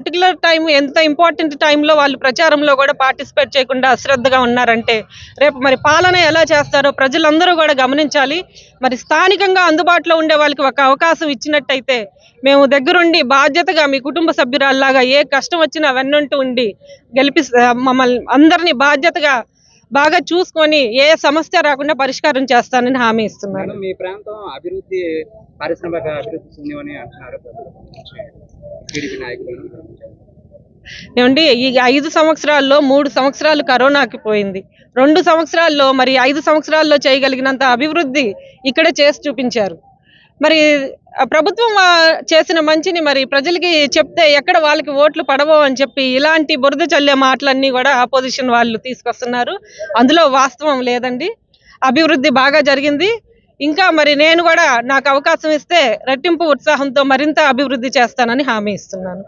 Particular time ఎంత important టైంలో వాళ్ళు ప్రచారంలో కూడా పార్టిసిపేట్ చేయకుండా అశ్రద్ధగా ఉన్నారంటే రేపు మరి పాలన ఎలా చేస్తారో ప్రజలందరూ కూడా గమనించాలి. మరి స్థానికంగా అందుబాటులో ఉండే వాళ్ళకి ఒక అవకాశం ఇచ్చినట్టయితే మేము దగ్గరుండి బాధ్యతగా మీ కుటుంబ సభ్యురాల్లాగా ఏ కష్టం వచ్చినా వెన్నంటూ ఉండి మమ్మల్ని అందరినీ బాధ్యతగా బాగా చూసుకొని ఏ సమస్య రాకుండా పరిష్కారం చేస్తానని హామీ ఇస్తున్నాను. మీ ప్రాంతం అభివృద్ధి పారిశ్రామిక అభివృద్ధి చెందిందని అంటున్నారు టీడీపీ నాయకులు. ఏమండి, ఈ 5 సంవత్సరాల్లో 3 సంవత్సరాలు కరోనాకి పోయింది. 2 సంవత్సరాల్లో మరి 5 సంవత్సరాల్లో చేయగలిగినంత అభివృద్ధి ఇక్కడే చేసి చూపించారు. మరి ప్రభుత్వం చేసిన మంచిని మరి ప్రజలకి చెప్తే ఎక్కడ వాళ్ళకి ఓట్లు పడవో అని చెప్పి ఇలాంటి బురద చల్లే మాటలన్నీ కూడా ఆపోజిషన్ వాళ్ళు తీసుకొస్తున్నారు. అందులో వాస్తవం లేదండి. అభివృద్ధి బాగా జరిగింది. ఇంకా మరి నేను కూడా నాకు అవకాశం ఇస్తే రెట్టింపు ఉత్సాహంతో మరింత అభివృద్ధి చేస్తానని హామీ ఇస్తున్నాను.